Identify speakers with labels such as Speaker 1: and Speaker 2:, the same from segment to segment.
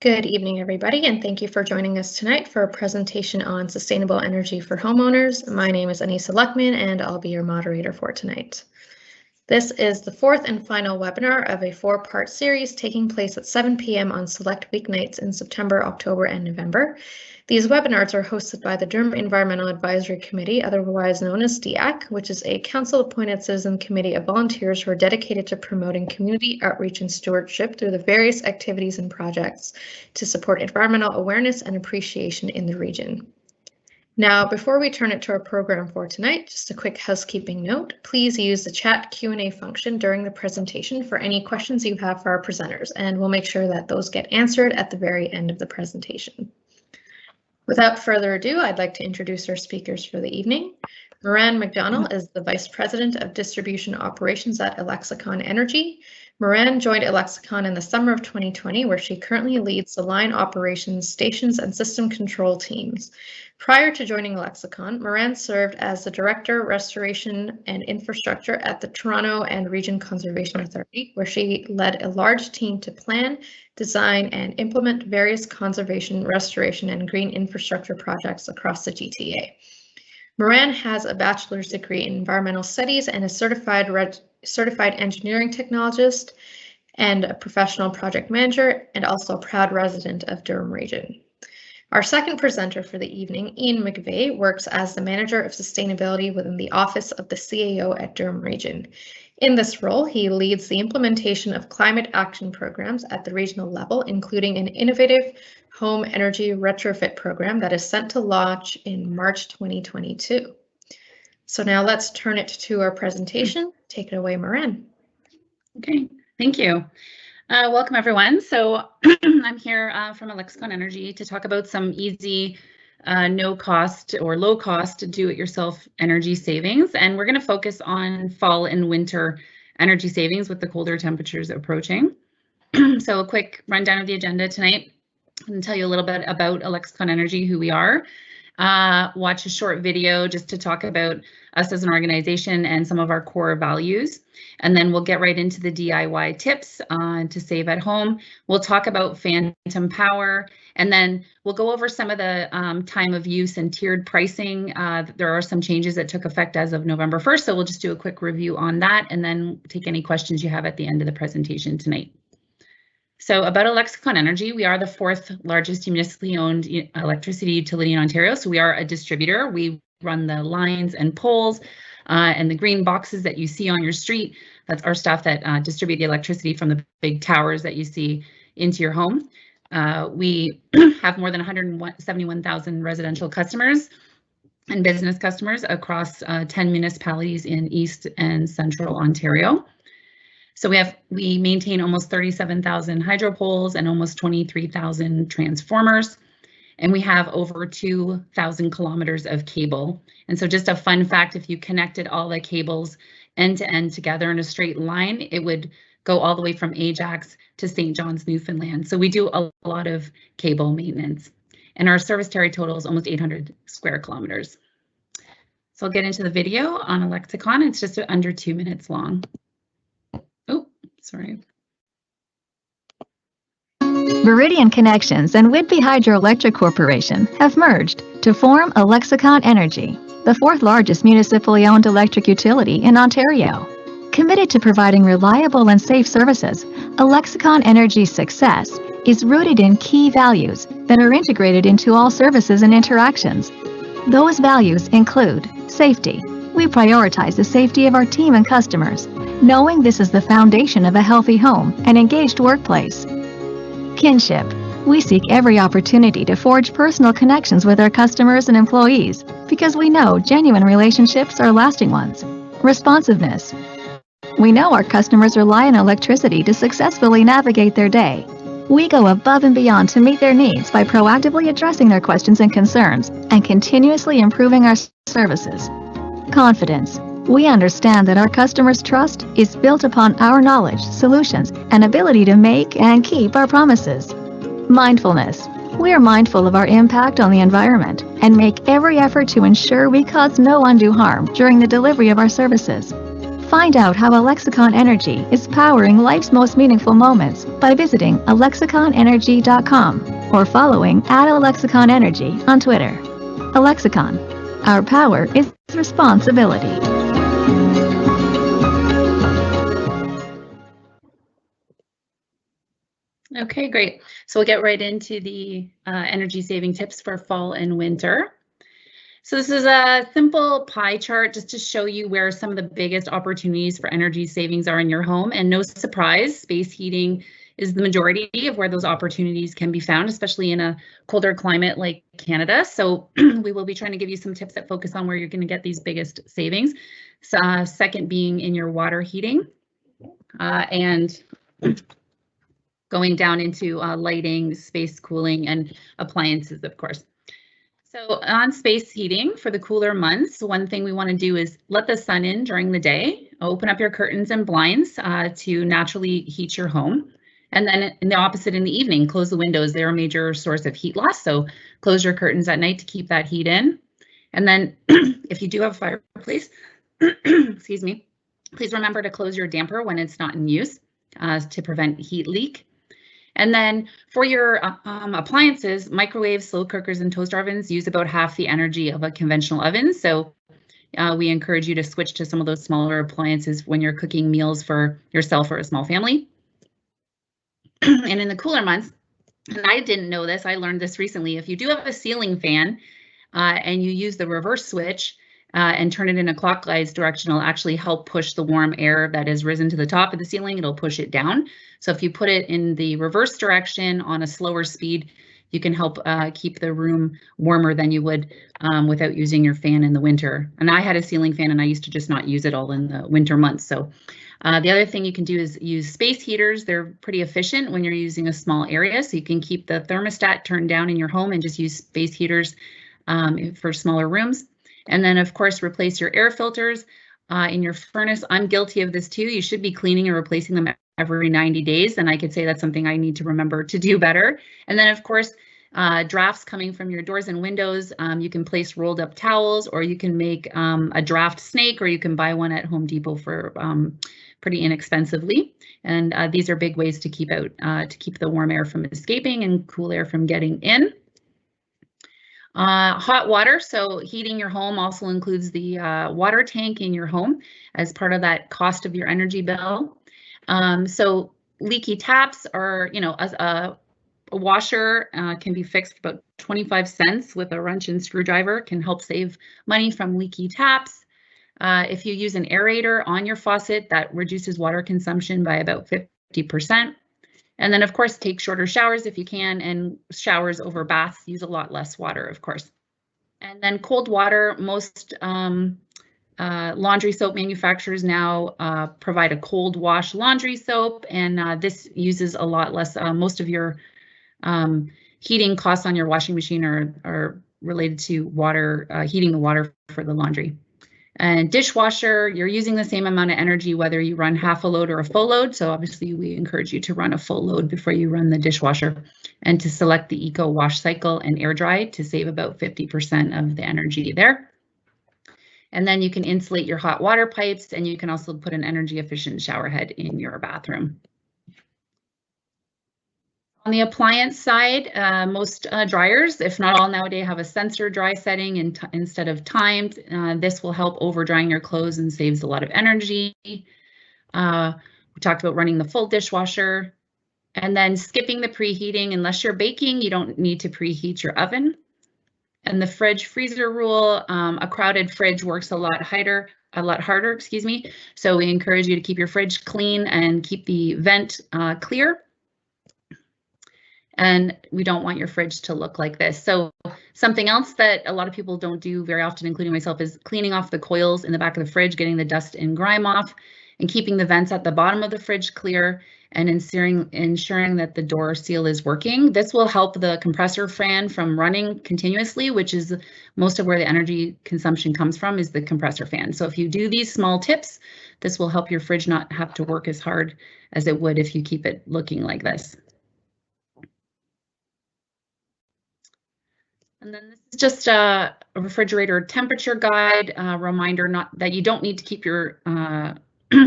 Speaker 1: Good evening, everybody, and thank you for joining us tonight for a presentation on sustainable energy for homeowners. My name is Anissa Luckman, and I'll be your moderator for tonight. This is the fourth and final webinar of a four-part series taking place at 7 p.m. on select weeknights in September, October, and November. These webinars are hosted by the Durham Environmental Advisory Committee, otherwise known as DEAC, which is a council-appointed citizen committee of volunteers who are dedicated to promoting community outreach and stewardship through the various activities and projects to support environmental awareness and appreciation in the region. Now, before we turn it to our program for tonight, just a quick housekeeping note. Please use the chat Q&A function during the presentation for any questions you have for our presenters, and we'll make sure that those get answered at the very end of the presentation. Without further ado, I'd like to introduce our speakers for the evening. Moran McDonnell is the Vice President of Distribution Operations at Alexicon Energy. Moran joined Alexicon in the summer of 2020, where she currently leads the line operations, stations, and system control teams. Prior to joining Alexicon, Moran served as the Director, Restoration and Infrastructure at the Toronto and Region Conservation Authority, where she led a large team to plan, design, and implement various conservation, restoration, and green infrastructure projects across the GTA. Moran has a bachelor's degree in environmental studies and is certified engineering technologist and a professional project manager, and also a proud resident of Durham Region. Our second presenter for the evening, Ian McVeigh, works as the Manager of Sustainability within the Office of the CAO at Durham Region. In this role, he leads the implementation of climate action programs at the regional level, including an innovative home energy retrofit program that is set to launch in March 2022. So now let's turn it to our presentation. Take it away, Moran.
Speaker 2: Okay, thank you. Welcome, everyone. So I'm here from Alexicon Energy to talk about some easy, no cost or low cost do-it-yourself energy savings. And we're going to focus on fall and winter energy savings with the colder temperatures approaching. So a quick rundown of the agenda tonight. I'm going to tell you a little bit about Alexicon Energy, who we are. Watch a short video just to talk about us as an organization and some of our core values. And then we'll get right into the DIY tips to save at home. We'll talk about phantom power, and then we'll go over some of the time of use and tiered pricing. There are some changes that took effect as of November 1st, so we'll just do a quick review on that and then take any questions you have at the end of the presentation tonight. So about Alexicon Energy, we are the fourth largest municipally owned electricity utility in Ontario. So we are a distributor. We run the lines and poles and the green boxes that you see on your street. That's our staff that distribute the electricity from the big towers that you see into your home. We have more than 171,000 residential customers and business customers across 10 municipalities in East and Central Ontario. So we maintain almost 37,000 hydro poles and almost 23,000 transformers, and we have over 2,000 kilometers of cable. And so just a fun fact, if you connected all the cables end to end together in a straight line, it would go all the way from Ajax to St. John's, Newfoundland. So we do a lot of cable maintenance, and our service territory total is almost 800 square kilometers. So I'll get into the video on Alexicon. It's just under 2 minutes long. Sorry.
Speaker 3: Viridian Connections and Whitby Hydroelectric Corporation have merged to form Alexicon Energy, the fourth largest municipally owned electric utility in Ontario. Committed to providing reliable and safe services, Alexicon Energy's success is rooted in key values that are integrated into all services and interactions. Those values include safety. We prioritize the safety of our team and customers, knowing this is the foundation of a healthy home and engaged workplace. Kinship. We seek every opportunity to forge personal connections with our customers and employees because we know genuine relationships are lasting ones. Responsiveness. We know our customers rely on electricity to successfully navigate their day. We go above and beyond to meet their needs by proactively addressing their questions and concerns and continuously improving our services. Confidence. We understand that our customers' trust is built upon our knowledge, solutions, and ability to make and keep our promises. Mindfulness. We are mindful of our impact on the environment and make every effort to ensure we cause no undue harm during the delivery of our services. Find out how Alexicon Energy is powering life's most meaningful moments by visiting alexiconenergy.com or following @AlexiconEnergy on Twitter. Alexicon, our power is responsibility.
Speaker 2: Okay, great. So we'll get right into the energy saving tips for fall and winter. So this is a simple pie chart just to show you where some of the biggest opportunities for energy savings are in your home. And no surprise, space heating is the majority of where those opportunities can be found, especially in a colder climate like Canada. So we will be trying to give you some tips that focus on where you're going to get these biggest savings. Second being in your water heating and going down into lighting, space cooling, and appliances, of course. So on space heating for the cooler months, one thing we want to do is let the sun in during the day, open up your curtains and blinds to naturally heat your home. And then in the opposite in the evening, close the windows. They're a major source of heat loss. So close your curtains at night to keep that heat in. And then if you do have a fireplace, excuse me, please remember to close your damper when it's not in use to prevent heat leak. And then for your appliances, microwaves, slow cookers, and toaster ovens use about half the energy of a conventional oven. So we encourage you to switch to some of those smaller appliances when you're cooking meals for yourself or a small family. And in the cooler months, and I didn't know this, I learned this recently, if you do have a ceiling fan and you use the reverse switch and turn it in a clockwise direction, it'll actually help push the warm air that has risen to the top of the ceiling. It'll push it down. So if you put it in the reverse direction on a slower speed, you can help keep the room warmer than you would without using your fan in the winter. And I had a ceiling fan and I used to just not use it all in the winter months. So the other thing you can do is use space heaters. They're pretty efficient when you're using a small area. So you can keep the thermostat turned down in your home and just use space heaters for smaller rooms. And then, of course, replace your air filters in your furnace. I'm guilty of this too. You should be cleaning and replacing them every 90 days. And I could say that's something I need to remember to do better. And then, of course, drafts coming from your doors and windows. You can place rolled up towels, or you can make a draft snake, or you can buy one at Home Depot for pretty inexpensively. And these are big ways to keep the warm air from escaping and cool air from getting in. Hot water, so heating your home also includes the water tank in your home as part of that cost of your energy bill. So leaky taps are, a washer can be fixed for about 25 cents with a wrench and screwdriver, can help save money from leaky taps. If you use an aerator on your faucet, that reduces water consumption by about 50%. And then, of course, take shorter showers if you can, and showers over baths use a lot less water, of course. And then cold water, most laundry soap manufacturers now provide a cold wash laundry soap, and this uses a lot less. Most of your heating costs on your washing machine are related to water, heating the water for the laundry. And dishwasher, you're using the same amount of energy whether you run half a load or a full load. So obviously we encourage you to run a full load before you run the dishwasher, and to select the Eco Wash Cycle and air dry to save about 50% of the energy there. And then you can insulate your hot water pipes, and you can also put an energy efficient shower head in your bathroom. On the appliance side, most dryers, if not all nowadays, have a sensor dry setting instead of timed. This will help over drying your clothes and saves a lot of energy. We talked about running the full dishwasher, and then skipping the preheating. Unless you're baking, you don't need to preheat your oven. And the fridge freezer rule, a crowded fridge works a lot harder, excuse me. So we encourage you to keep your fridge clean and keep the vent clear. And we don't want your fridge to look like this. So something else that a lot of people don't do very often, including myself, is cleaning off the coils in the back of the fridge, getting the dust and grime off, and keeping the vents at the bottom of the fridge clear, and ensuring that the door seal is working. This will help the compressor fan from running continuously, which is most of where the energy consumption comes from, is the compressor fan. So if you do these small tips, this will help your fridge not have to work as hard as it would if you keep it looking like this. And then this is just a refrigerator temperature guide, reminder that you don't need to keep your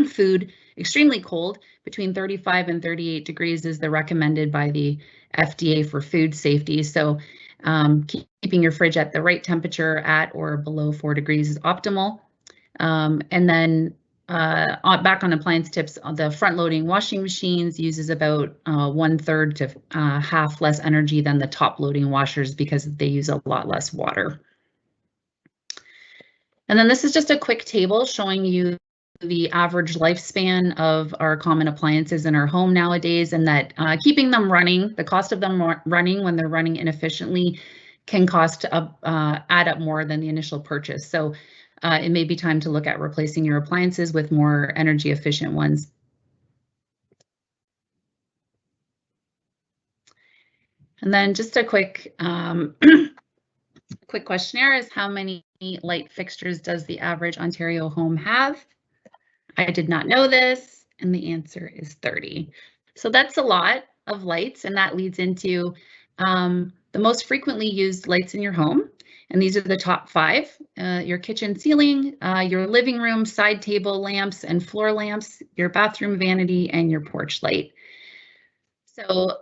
Speaker 2: food extremely cold. Between 35 and 38 degrees is the recommended by the FDA for food safety. So keeping your fridge at the right temperature at or below 4 degrees is optimal. And then back on appliance tips, the front-loading washing machines uses about 1/3 to half less energy than the top-loading washers because they use a lot less water. And then this is just a quick table showing you the average lifespan of our common appliances in our home nowadays, and that keeping them running, the cost of them running when they're running inefficiently can add up more than the initial purchase. So it may be time to look at replacing your appliances with more energy efficient ones. And then just a quick quick questionnaire is how many light fixtures does the average Ontario home have? I did not know this, and the answer is 30. So that's a lot of lights, and that leads into the most frequently used lights in your home. And these are the top 5, your kitchen ceiling, your living room, side table lamps and floor lamps, your bathroom vanity, and your porch light. So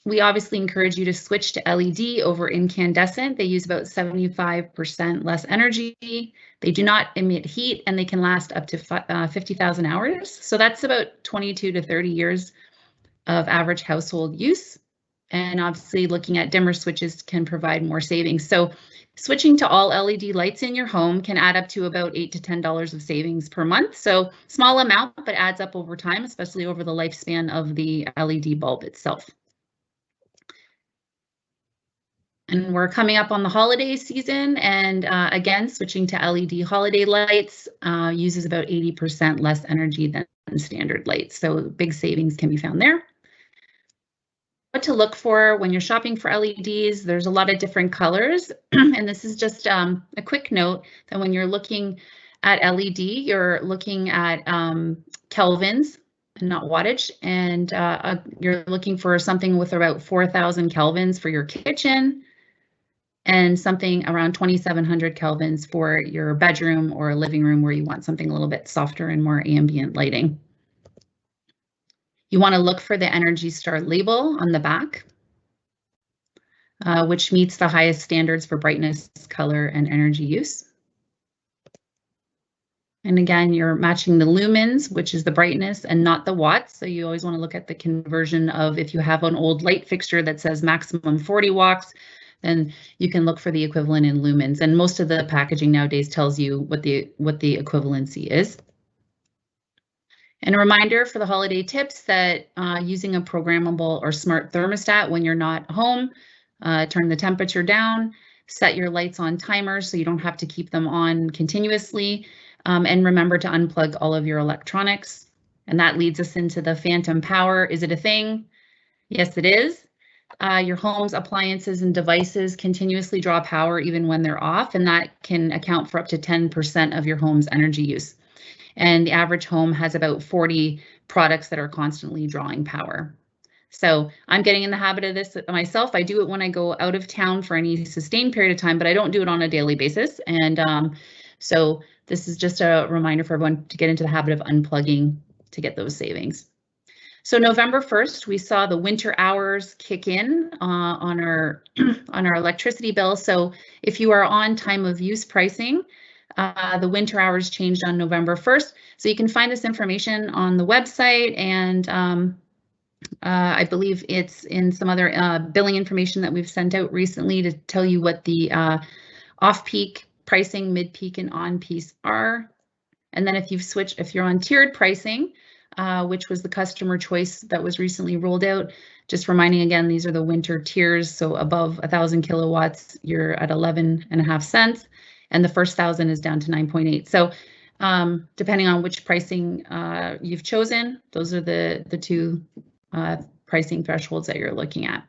Speaker 2: we obviously encourage you to switch to LED over incandescent. They use about 75% less energy. They do not emit heat, and they can last up to 50,000 hours. So that's about 22 to 30 years of average household use. And obviously looking at dimmer switches can provide more savings. So switching to all LED lights in your home can add up to about $8 to $10 of savings per month. So small amount, but adds up over time, especially over the lifespan of the LED bulb itself. And we're coming up on the holiday season, and again, switching to LED holiday lights uses about 80% less energy than standard lights. So big savings can be found there. What to look for when you're shopping for LEDs, there's a lot of different colors. And this is just a quick note that when you're looking at LED, you're looking at kelvins and not wattage. And you're looking for something with about 4,000 kelvins for your kitchen and something around 2,700 kelvins for your bedroom or living room where you want something a little bit softer and more ambient lighting. You want to look for the Energy Star label on the back, which meets the highest standards for brightness, color, and energy use. And again, you're matching the lumens, which is the brightness, and not the watts. So you always want to look at the conversion of, if you have an old light fixture that says maximum 40 watts, then you can look for the equivalent in lumens. And most of the packaging nowadays tells you what the equivalency is. And a reminder for the holiday tips that using a programmable or smart thermostat when you're not home, turn the temperature down, set your lights on timers so you don't have to keep them on continuously, and remember to unplug all of your electronics. And that leads us into the phantom power. Is it a thing? Yes, it is. Your home's appliances and devices continuously draw power even when they're off, and that can account for up to 10% of your home's energy use. And the average home has about 40 products that are constantly drawing power. So I'm getting in the habit of this myself. I do it when I go out of town for any sustained period of time, but I don't do it on a daily basis. And so this is just a reminder for everyone to get into the habit of unplugging to get those savings. So November 1st, we saw the winter hours kick in on our electricity bill. So if you are on time of use pricing, the winter hours changed on November 1st. So you can find this information on the website, and I believe it's in some other billing information that we've sent out recently to tell you what the off-peak pricing, mid-peak, and on-peak are. And then if you're on tiered pricing, which was the customer choice that was recently rolled out, just reminding again, these are the winter tiers. So above 1,000 kilowatts, you're at 11.5 cents. And the first 1,000 is down to 9.8. So depending on which pricing you've chosen, those are the two pricing thresholds that you're looking at.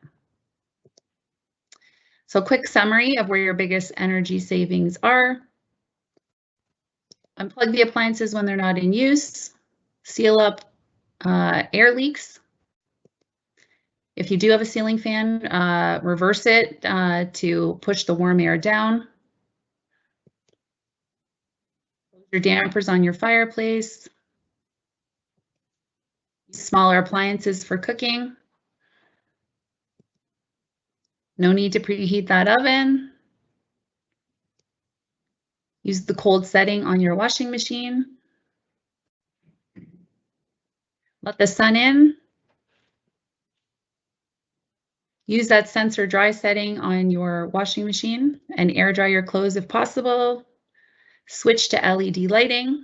Speaker 2: So quick summary of where your biggest energy savings are. Unplug the appliances when they're not in use. Seal up air leaks. If you do have a ceiling fan, reverse it to push the warm air down. Close Your dampers on your fireplace. Smaller appliances for cooking. No need to preheat that oven. Use the cold setting on your washing machine. Let the sun in. Use that sensor dry setting on your washing machine and air dry your clothes if possible. Switch to LED lighting.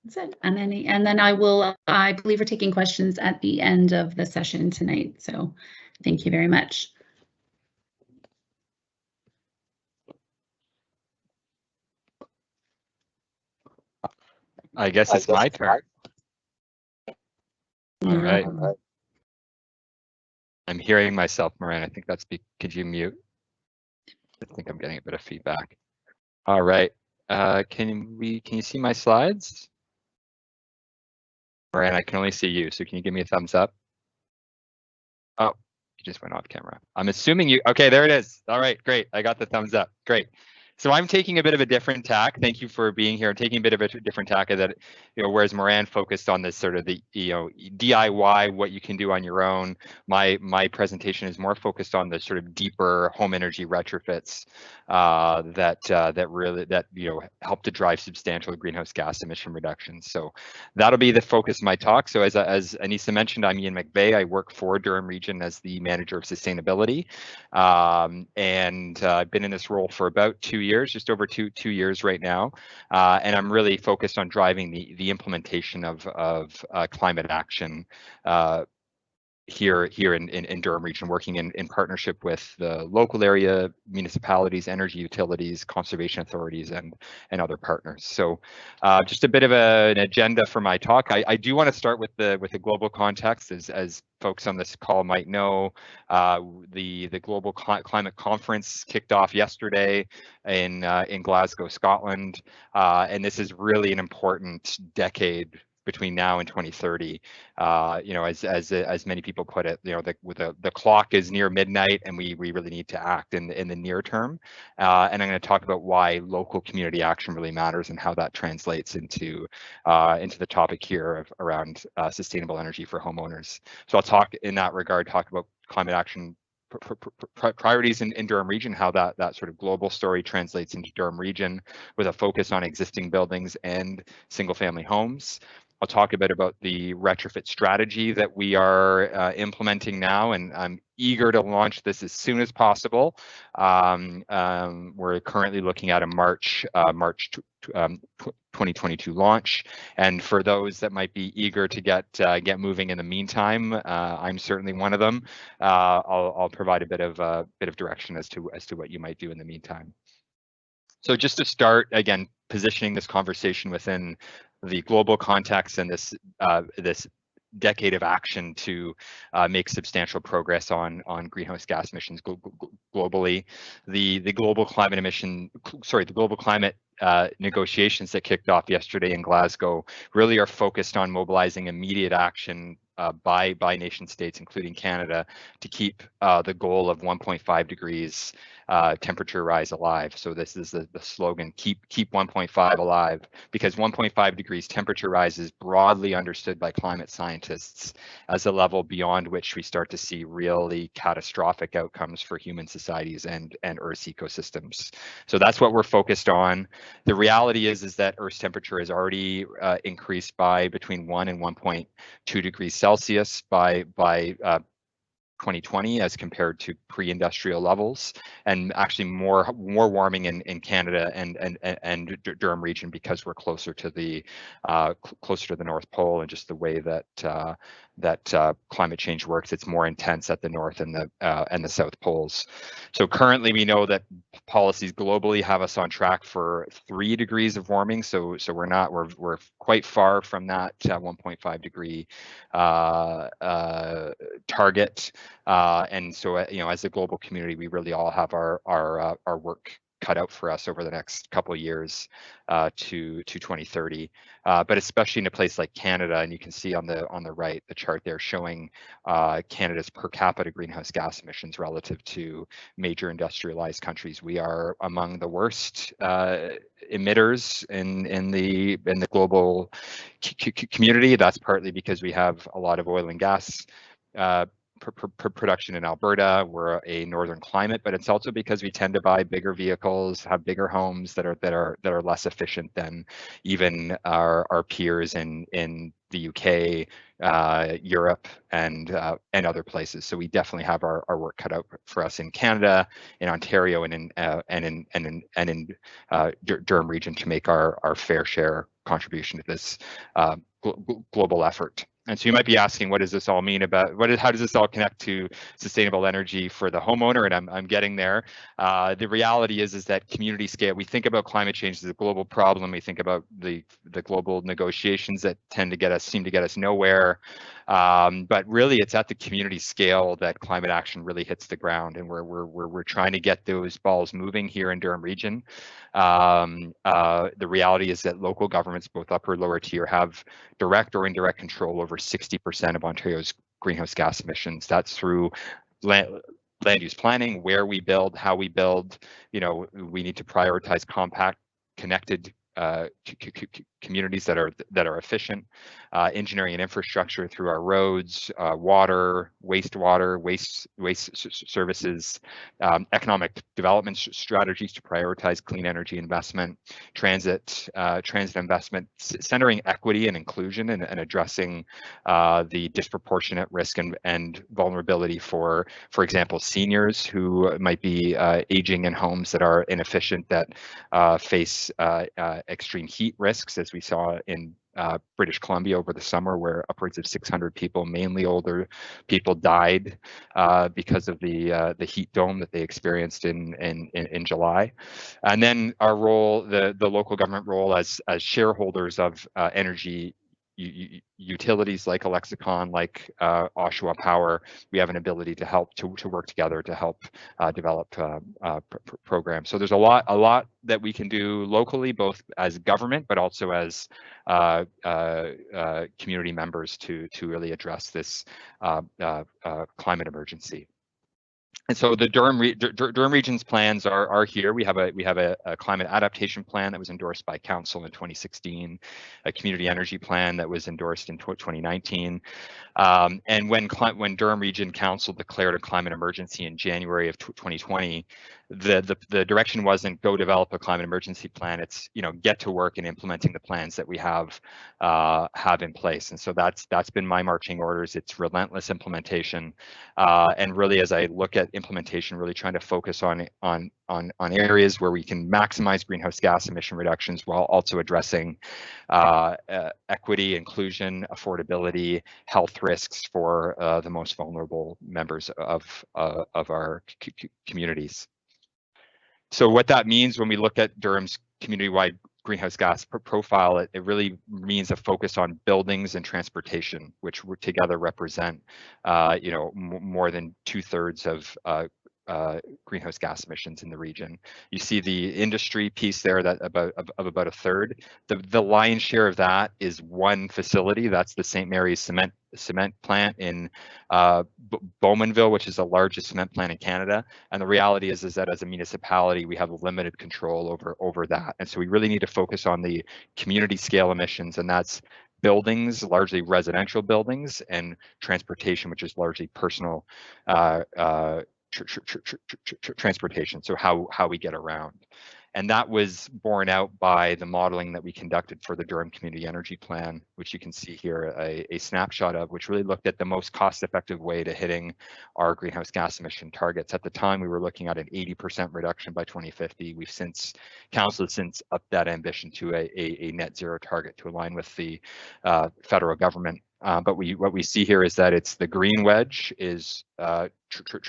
Speaker 2: That's it. And then I believe we're taking questions at the end of the session tonight. So thank you very much.
Speaker 4: I guess it's my turn. All right. I'm hearing myself, Moran. I think that's could you mute? I think I'm getting a bit of feedback. All right. Can you see my slides? Moran, I can only see you, so can you give me a thumbs up? Oh, you just went off camera. I'm assuming you, okay, there it is. All right, great. I got the thumbs up. Great. So I'm taking a bit of a different tack. Thank you for being here. I'm taking a bit of a different tack that, whereas Moran focused on this sort of the, DIY, what you can do on your own. My presentation is more focused on the sort of deeper home energy retrofits that really help to drive substantial greenhouse gas emission reductions. So that'll be the focus of my talk. So as Anissa mentioned, I'm Ian McVeigh. I work for Durham Region as the manager of sustainability, and I've been in this role for about 2 years, just over two years right now, and I'm really focused on driving the implementation of climate action here in Durham Region, working in partnership with the local area municipalities, energy utilities, conservation authorities, and other partners. So just a bit of an agenda for my talk. I do want to start with the global context. As folks on this call might know, the Global Climate Conference kicked off yesterday in Glasgow, Scotland, and this is really an important decade between now and 2030. As many people put it, the clock is near midnight, and we really need to act in the near term. And I'm going to talk about why local community action really matters and how that translates into the topic here around sustainable energy for homeowners. So I'll talk in that regard, talk about climate action priorities in Durham Region, how that sort of global story translates into Durham Region with a focus on existing buildings and single family homes. I'll talk a bit about the retrofit strategy that we are implementing now, and I'm eager to launch this as soon as possible. We're currently looking at a March 2022 launch, and for those that might be eager to get moving in the meantime, I'm certainly one of them. I'll provide a bit of direction as to what you might do in the meantime. So just to start, again, positioning this conversation within the global context and this decade of action to make substantial progress on greenhouse gas emissions globally. The global climate negotiations that kicked off yesterday in Glasgow really are focused on mobilizing immediate action by nation states, including Canada, to keep the goal of 1.5 degrees temperature rise alive. So this is the slogan, keep 1.5 alive, because 1.5 degrees temperature rise is broadly understood by climate scientists as a level beyond which we start to see really catastrophic outcomes for human societies and Earth's ecosystems. So that's what we're focused on. The reality is that Earth's temperature has already increased by between 1 and 1.2 degrees Celsius by 2020 as compared to pre-industrial levels, and actually more warming in Canada and Durham Region because we're closer to the North Pole, and just the way that climate change works, it's more intense at the North and the South Poles. So currently we know that policies globally have us on track for 3 degrees of warming. So we're quite far from that 1.5 degree target. And so as a global community, we really all have our work cut out for us over the next couple of years to 2030. But especially in a place like Canada, and you can see on the right the chart there showing Canada's per capita greenhouse gas emissions relative to major industrialized countries. We are among the worst emitters in the global community. That's partly because we have a lot of oil and gas production in Alberta. We're a northern climate, but it's also because we tend to buy bigger vehicles, have bigger homes that are less efficient than even our peers in the UK, Europe, and other places. So we definitely have our work cut out for us in Canada, in Ontario, and in Durham region to make our fair share contribution to this global effort. And so you might be asking, what does this all mean about how does this all connect to sustainable energy for the homeowner? And I'm getting there. The reality is that community scale, we think about climate change as a global problem. We think about the global negotiations that seem to get us nowhere. But really, it's at the community scale that climate action really hits the ground, and we're trying to get those balls moving here in Durham region. The reality is that local governments, both upper and lower tier, have direct or indirect control over 60% of Ontario's greenhouse gas emissions. That's through land use planning, where we build, how we build. You know, we need to prioritize compact, connected communities that are efficient, engineering and infrastructure through our roads, water, wastewater, waste services, economic development strategies to prioritize clean energy investment, transit investment, centering equity and inclusion and addressing the disproportionate risk and vulnerability for example, seniors who might be aging in homes that are inefficient, that face extreme heat risks, as we saw in British Columbia over the summer, where upwards of 600 people, mainly older people, died because of the heat dome that they experienced in July. And then our role, the local government role as shareholders of energy utilities like Alexicon, like Oshawa Power, we have an ability to help to work together to help develop programs. So there's a lot that we can do locally, both as government, but also as community members to really address this climate emergency. And so the Durham region's plans are here. We have a climate adaptation plan that was endorsed by Council in 2016, a community energy plan that was endorsed in 2019. And when Durham Region Council declared a climate emergency in January of 2020, the direction wasn't go develop a climate emergency plan. It's, you know, get to work in implementing the plans that we have in place. And so that's been my marching orders. It's relentless implementation, and really, as I look at implementation, really trying to focus on areas where we can maximize greenhouse gas emission reductions while also addressing equity, inclusion, affordability, health risks for the most vulnerable members of our communities. So what that means when we look at Durham's community-wide greenhouse gas profile, it really means a focus on buildings and transportation, which together represent, you know, more than 2/3 of greenhouse gas emissions in the region. You see the industry piece there, that about 1/3. The lion's share of that is one facility. That's the St. Mary's cement plant in Bowmanville, which is the largest cement plant in Canada. And the reality is that as a municipality, we have limited control over that. And so we really need to focus on the community scale emissions, and that's buildings, largely residential buildings, and transportation, which is largely personal transportation, so how we get around. And that was borne out by the modeling that we conducted for the Durham Community Energy Plan, which you can see here a snapshot of, which really looked at the most cost-effective way to hitting our greenhouse gas emission targets. At the time, we were looking at an 80% reduction by 2050. Council has since upped that ambition to a net zero target to align with the federal government. But what we see here is that it's the green wedge is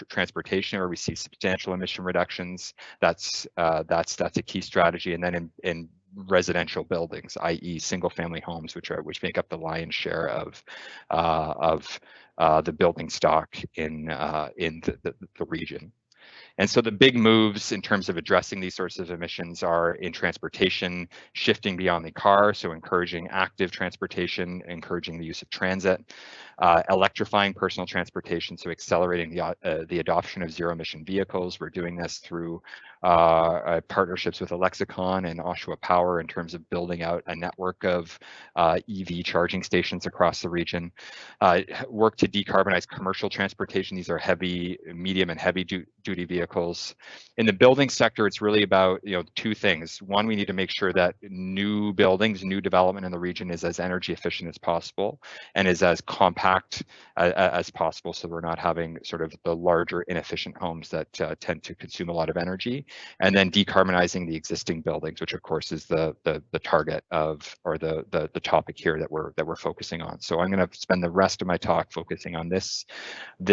Speaker 4: transportation, where we see substantial emission reductions. That's a key strategy. And then in residential buildings, i.e., single-family homes, which make up the lion's share of the building stock in the region. And so the big moves in terms of addressing these sorts of emissions are in transportation, shifting beyond the car, so encouraging active transportation, encouraging the use of transit, electrifying personal transportation, so accelerating the adoption of zero-emission vehicles. We're doing this through partnerships with Alexicon and Oshawa Power in terms of building out a network of EV charging stations across the region. Work to decarbonize commercial transportation. These are heavy, medium, and heavy duty vehicles. In the building sector, it's really about two things. One, we need to make sure that new buildings, new development in the region is as energy efficient as possible and is as compact as possible, so we're not having sort of the larger inefficient homes that tend to consume a lot of energy. And then decarbonizing the existing buildings, which of course is the target of, or the topic here that we're focusing on. So I'm going to spend the rest of my talk focusing on this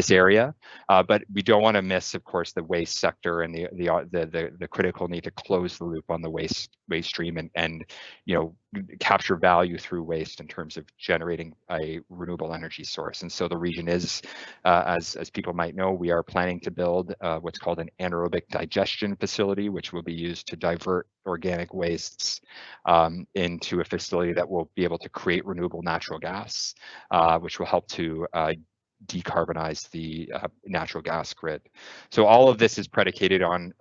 Speaker 4: area, but we don't want to miss, of course, the waste sector and the critical need to close the loop on the waste stream and capture value through waste in terms of generating a renewable energy source. And so the region is, as people might know, we are planning to build what's called an anaerobic digestion facility, which will be used to divert organic wastes into a facility that will be able to create renewable natural gas, which will help to decarbonize the natural gas grid. So all of this is predicated on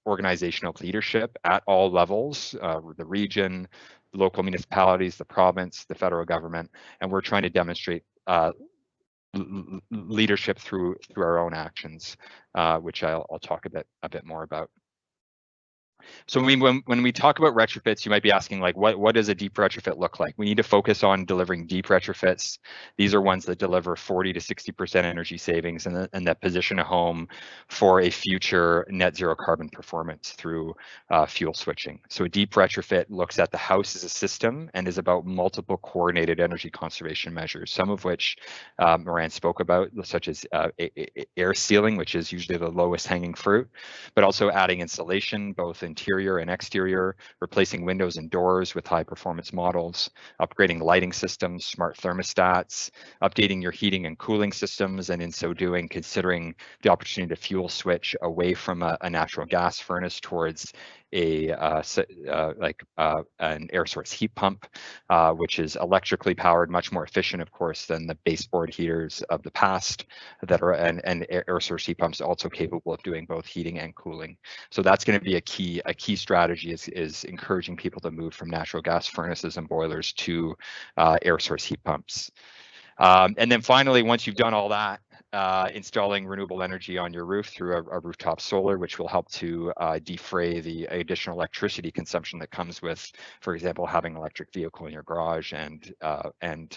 Speaker 4: organizational leadership at all levels, the region, local municipalities, the province, the federal government, and we're trying to demonstrate leadership through our own actions, which I'll talk a bit more about. So when we talk about retrofits, you might be asking, like, what does a deep retrofit look like? We need to focus on delivering deep retrofits. These are ones that deliver 40 to 60% energy savings and that position a home for a future net zero carbon performance through fuel switching. So a deep retrofit looks at the house as a system and is about multiple coordinated energy conservation measures, some of which Moran spoke about, such as air sealing, which is usually the lowest hanging fruit, but also adding insulation, both interior and exterior, replacing windows and doors with high performance models, upgrading lighting systems, smart thermostats, updating your heating and cooling systems, and in so doing, considering the opportunity to fuel switch away from a natural gas furnace towards an air source heat pump, which is electrically powered, much more efficient, of course, than the baseboard heaters of the past that are, and air source heat pumps also capable of doing both heating and cooling. So that's going to be a key strategy is encouraging people to move from natural gas furnaces and boilers to air source heat pumps. And then finally, once you've done all that, installing renewable energy on your roof through a rooftop solar, which will help to defray the additional electricity consumption that comes with, for example, having an electric vehicle in your garage and an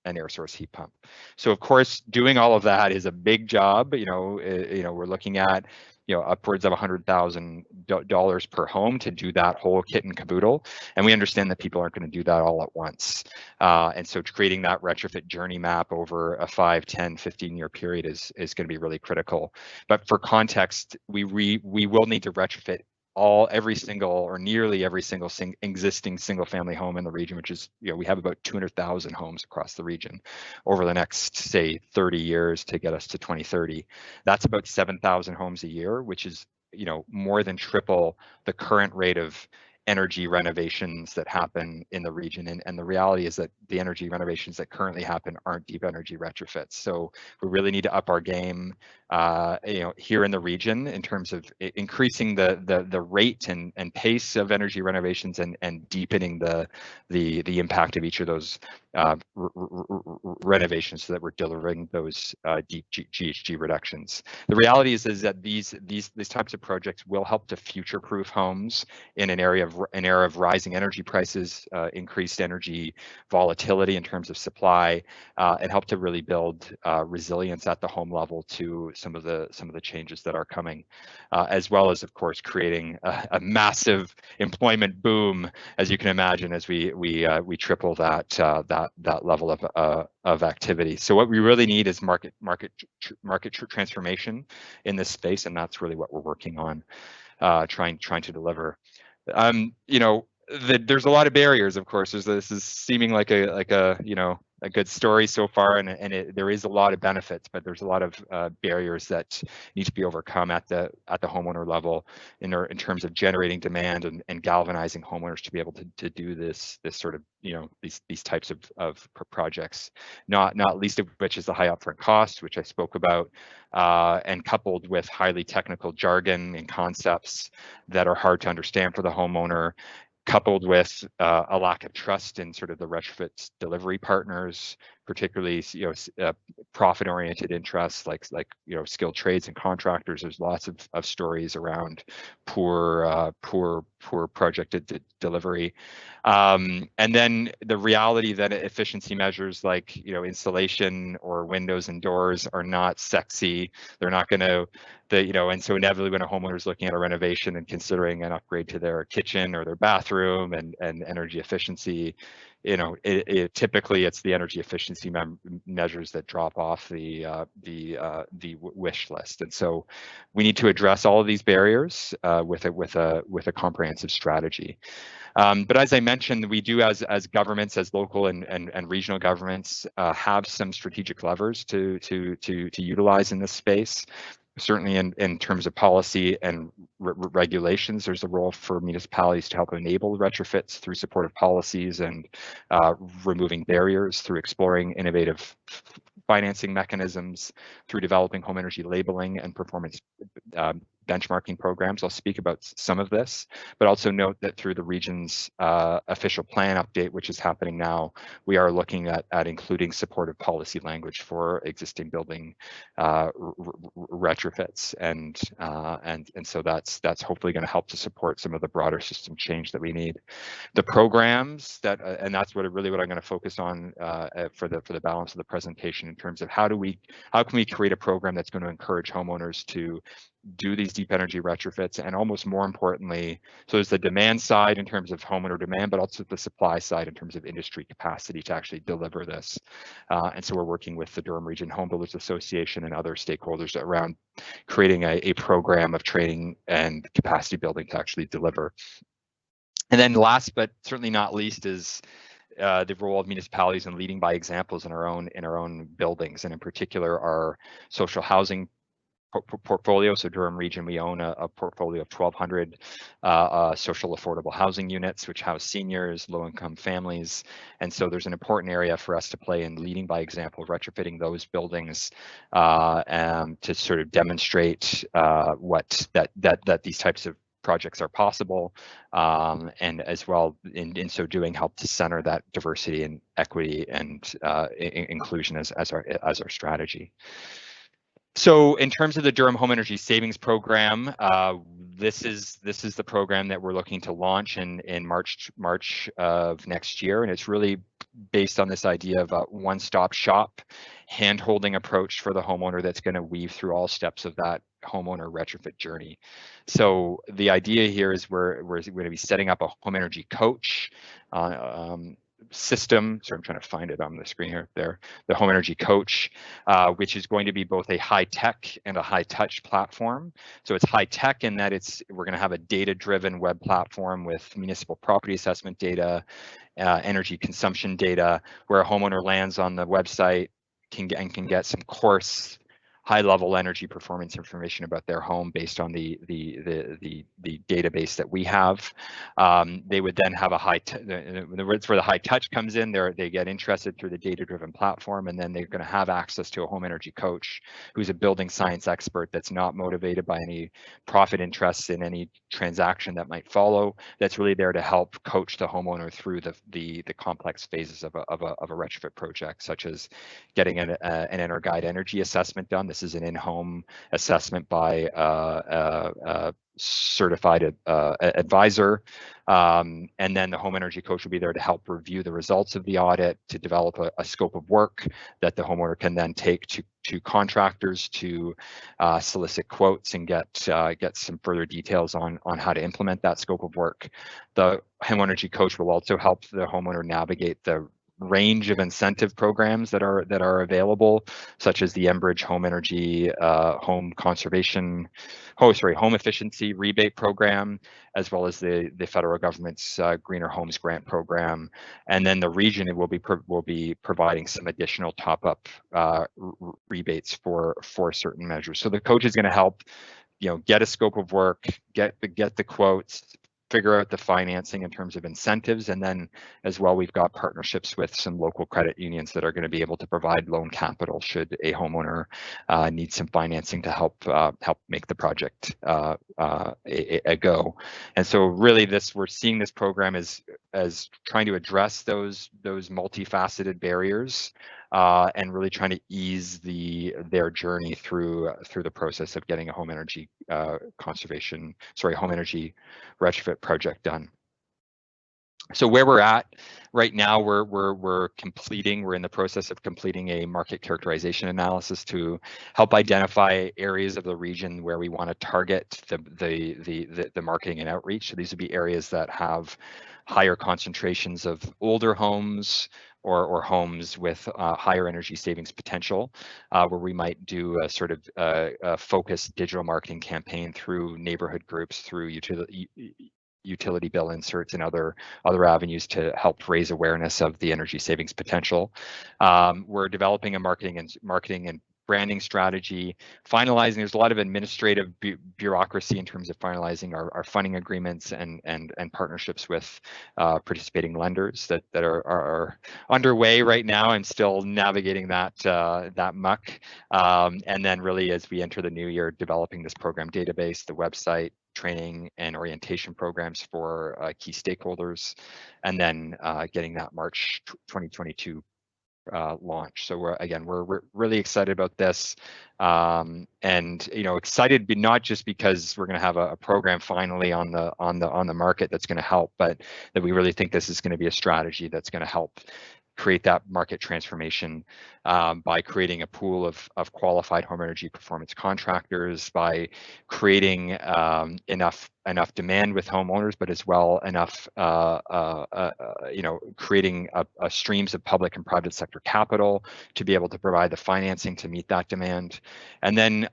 Speaker 4: air source heat pump. So of course, doing all of that is a big job. We're looking at upwards of $100,000 per home to do that whole kit and caboodle. And we understand that people aren't going to do that all at once. And so creating that retrofit journey map over a 5, 10, 15-year period is going to be really critical. But for context, we will need to retrofit every single or nearly every single existing single family home in the region, which is, we have about 200,000 homes across the region over the next, say, 30 years to get us to 2030. That's about 7,000 homes a year, which is, more than triple the current rate of energy renovations that happen in the region. And the reality is that the energy renovations that currently happen aren't deep energy retrofits. So we really need to up our game, here in the region in terms of increasing the rate and pace of energy renovations and deepening the impact of each of those renovations so that we're delivering those deep GHG reductions. The reality is that these types of projects will help to future-proof homes in an era of rising energy prices, increased energy volatility in terms of supply, and help to really build resilience at the home level to some of the changes that are coming, as well as, of course, creating a massive employment boom, as you can imagine, as we triple that level of activity. So what we really need is market transformation in this space, and that's really what we're working on, trying to deliver. There's a lot of barriers, of course. This is seeming like a a good story so far, and there is a lot of benefits, but there's a lot of barriers that need to be overcome at the homeowner level in terms of generating demand and galvanizing homeowners to be able to do this sort of, these types of projects. Not least of which is the high upfront cost, which I spoke about, and coupled with highly technical jargon and concepts that are hard to understand for the homeowner, coupled with a lack of trust in sort of the retrofit delivery partners, particularly profit-oriented interests like skilled trades and contractors. There's lots of stories around poor project delivery, and then the reality that efficiency measures like insulation or windows and doors are not sexy. They're not going to and so inevitably when a homeowner is looking at a renovation and considering an upgrade to their kitchen or their bathroom and energy efficiency, typically it's the energy efficiency measures that drop off the wish list. And so we need to address all of these barriers with a comprehensive strategy. But as I mentioned, we do as governments, as local and regional governments, have some strategic levers to utilize in this space. Certainly in terms of policy and regulations, there's a role for municipalities to help enable retrofits through supportive policies and removing barriers through exploring innovative financing mechanisms, through developing home energy labeling and performance benchmarking programs. I'll speak about some of this, but also note that through the region's official plan update, which is happening now, we are looking at including supportive policy language for existing building retrofits, and so that's hopefully going to help to support some of the broader system change that we need. The programs that and that's what I'm going to focus on for the balance of the presentation, in terms of how can we create a program that's going to encourage homeowners to do these deep energy retrofits, and almost more importantly, so there's the demand side in terms of homeowner demand, but also the supply side in terms of industry capacity to actually deliver this. And so we're working with the Durham Region Home Builders Association and other stakeholders around creating a program of training and capacity building to actually deliver. And then last but certainly not least is the role of municipalities in leading by examples in our own buildings, and in particular our social housing portfolio. So Durham Region, we own a portfolio of 1,200 social affordable housing units, which house seniors, low-income families, and so there's an important area for us to play in leading by example, retrofitting those buildings to sort of demonstrate that these types of projects are possible, and as well in so doing help to center that diversity and equity and inclusion as our strategy. So in terms of the Durham Home Energy Savings Program, this is the program that we're looking to launch in March of next year, and it's really based on this idea of a one-stop shop, hand-holding approach for the homeowner that's going to weave through all steps of that homeowner retrofit journey. So the idea here is we're going to be setting up a home energy coach system. So I'm trying to find it on the screen here. There, the home energy coach, which is going to be both a high tech and a high touch platform. So it's high tech in that we're going to have a data-driven web platform with municipal property assessment data, energy consumption data, where a homeowner lands on the website can get some coarse high-level energy performance information about their home based on the database that we have. They would then have that's where the high touch comes in. They get interested through the data-driven platform, and then they're going to have access to a home energy coach who's a building science expert that's not motivated by any profit interests in any transaction that might follow. That's really there to help coach the homeowner through the complex phases of a retrofit project, such as getting an EnerGuide energy assessment done. This is an in-home assessment by a certified advisor, and then the home energy coach will be there to help review the results of the audit, to develop a scope of work that the homeowner can then take to contractors to solicit quotes and get some further details on how to implement that scope of work. The home energy coach will also help the homeowner navigate the range of incentive programs that are available, such as the Enbridge Home Energy Home Efficiency Rebate Program, as well as the federal government's Greener Homes Grant Program, and then the region will be providing some additional top-up rebates for certain measures. So the coach is going to help, get a scope of work, get the quotes, figure out the financing in terms of incentives, and then as well, we've got partnerships with some local credit unions that are going to be able to provide loan capital should a homeowner need some financing to help make the project a go. And so really we're seeing this program as trying to address those multifaceted barriers and really trying to ease their journey through the process of getting a home energy home energy retrofit project done. So where we're at right now, we're in the process of completing a market characterization analysis to help identify areas of the region where we want to target the marketing and outreach. So these would be areas that have higher concentrations of older homes or homes with higher energy savings potential, where we might do a sort of a focused digital marketing campaign through neighborhood groups, through utility bill inserts and other avenues to help raise awareness of the energy savings potential. We're developing a marketing and branding strategy, finalizing. There's a lot of administrative bureaucracy in terms of finalizing our funding agreements and partnerships with participating lenders that are underway right now. I'm still navigating that muck. And then really, as we enter the new year, developing this program database, the website, training and orientation programs for key stakeholders, and then getting that March 2022 launch. So we're really excited about this, and excited, but not just because we're going to have a program finally on the market that's going to help, but that we really think this is going to be a strategy that's going to help create that market transformation by creating a pool of qualified home energy performance contractors, by creating enough demand with homeowners, but as well enough creating streams of public and private sector capital to be able to provide the financing to meet that demand, and then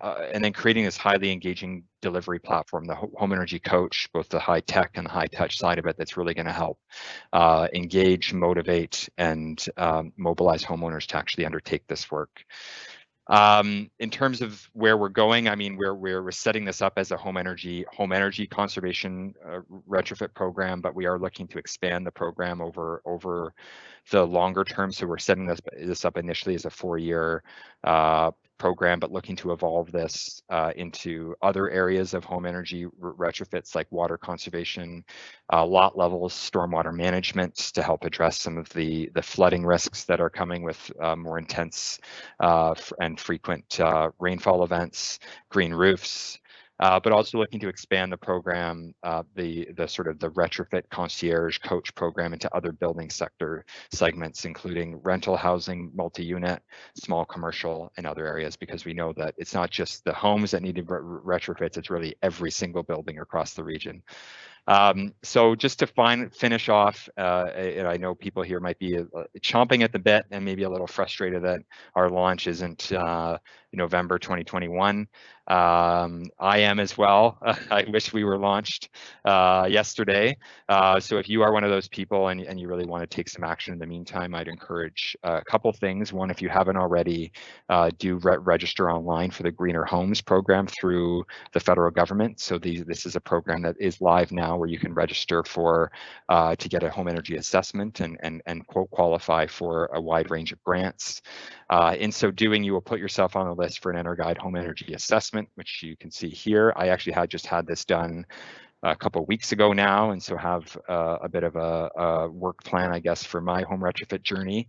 Speaker 4: creating this highly engaging delivery platform, the home energy coach, both the high tech and the high touch side of it, that's really going to help engage, motivate, and mobilize homeowners to actually undertake this work. In terms of where we're going, I mean, we're setting this up as a home energy conservation retrofit program, but we are looking to expand the program over the longer term. So we're setting this up initially as a 4-year program, but looking to evolve this into other areas of home energy retrofits like water conservation, lot levels, stormwater management to help address some of the flooding risks that are coming with more intense and frequent rainfall events, green roofs, but also looking to expand the program, the retrofit concierge coach program into other building sector segments, including rental housing, multi-unit, small commercial, and other areas, because we know that it's not just the homes that need retrofits, it's really every single building across the region. So just to finish off, and I know people here might be chomping at the bit and maybe a little frustrated that our launch isn't November 2021. I am as well. I wish we were launched yesterday. So if you are one of those people and you really want to take some action in the meantime, I'd encourage a couple things. One, if you haven't already, do register online for the Greener Homes program through the federal government. So this is a program that is live now, where you can register for to get a home energy assessment and qualify for a wide range of grants. In so doing, you will put yourself on the list for an EnerGuide home energy assessment, which you can see here. I actually just had this done a couple of weeks ago now, and so have a bit of a work plan, I guess, for my home retrofit journey.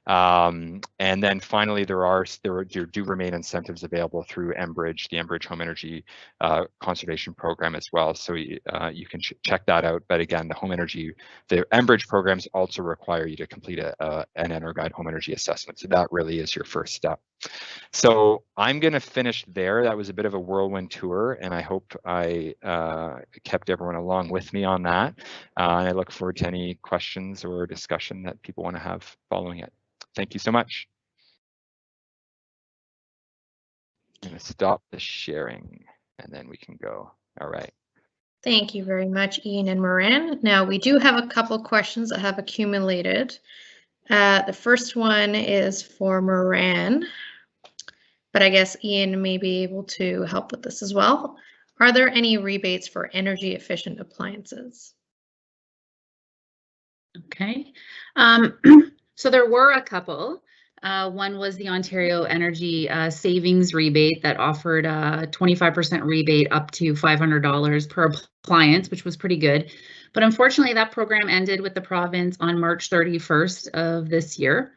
Speaker 4: And then finally, there do remain incentives available through Enbridge, the Enbridge Home Energy Conservation Program as well. So you can check that out. But again, the Enbridge programs also require you to complete an EnerGuide home energy assessment. So that really is your first step. So I'm going to finish there. That was a bit of a whirlwind tour, and I hope I kept kept everyone along with me on that. And I look forward to any questions or discussion that people want to have following it. Thank you so much. I'm going to stop the sharing and then we can go. All right.
Speaker 1: Thank you very much, Ian and Moran. Now, we do have a couple questions that have accumulated. The first one is for Moran, but I guess Ian may be able to help with this as well. Are there any rebates for energy efficient appliances?
Speaker 2: Okay, so there were a couple. One was the Ontario Energy Savings Rebate that offered a 25% rebate up to $500 per appliance, which was pretty good. But unfortunately, that program ended with the province on March 31st of this year.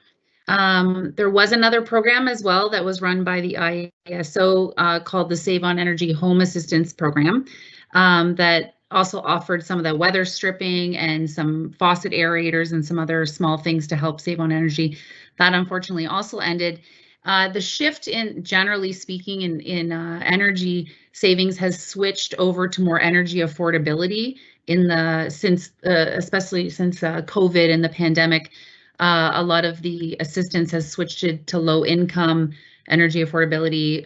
Speaker 2: There was another program as well that was run by the IESO called the Save on Energy Home Assistance Program that also offered some of the weather stripping and some faucet aerators and some other small things to help save on energy. That unfortunately also ended. The shift in, generally speaking, in energy savings has switched over to more energy affordability especially since COVID and the pandemic. A lot of the assistance has switched to low income energy affordability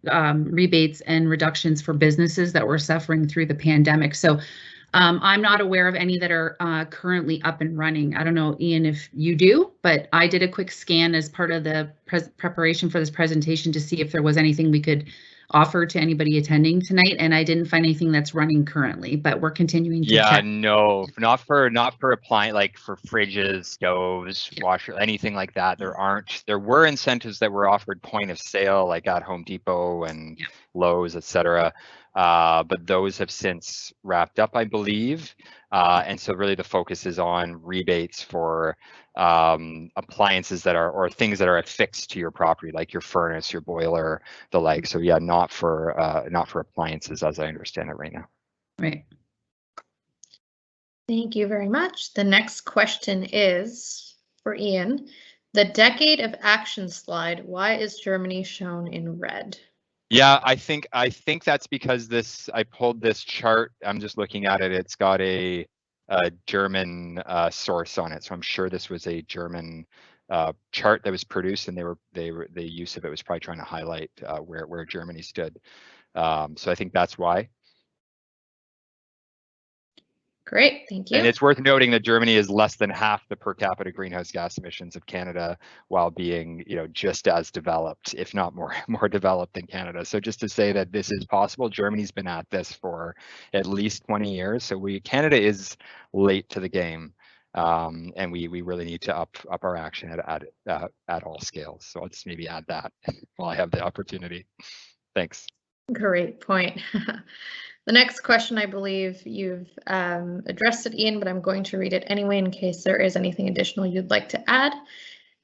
Speaker 2: rebates and reductions for businesses that were suffering through the pandemic. So I'm not aware of any that are currently up and running. I don't know, Ian, if you do, but I did a quick scan as part of the preparation for this presentation to see if there was anything we could offer to anybody attending tonight, and I didn't find anything that's running currently, but we're continuing to check.
Speaker 4: No, not for appliance, like for fridges, stoves, washer, anything like that. There were incentives that were offered point of sale, like at Home Depot and Lowe's, etc. But those have since wrapped up, I believe. And so really the focus is on rebates for appliances that are, or things that are affixed to your property, like your furnace, your boiler, the like. So yeah, not for appliances as I understand it right now.
Speaker 2: Right.
Speaker 1: Thank you very much. The next question is for Ian. The decade of action slide, why is Germany shown in red?
Speaker 4: Yeah, I think that's because I pulled this chart. I'm just looking at it. It's got a German source on it, so I'm sure this was a German chart that was produced, and the use of it was probably trying to highlight where Germany stood. So I think that's why.
Speaker 1: Great, thank you.
Speaker 4: And it's worth noting that Germany is less than half the per capita greenhouse gas emissions of Canada, while being, just as developed, if not more developed than Canada. So just to say that this is possible, Germany's been at this for at least 20 years. So Canada is late to the game, and we really need to up our action at all scales. So I'll just maybe add that while I have the opportunity. Thanks.
Speaker 1: Great point. The next question, I believe you've addressed it, Ian, but I'm going to read it anyway in case there is anything additional you'd like to add.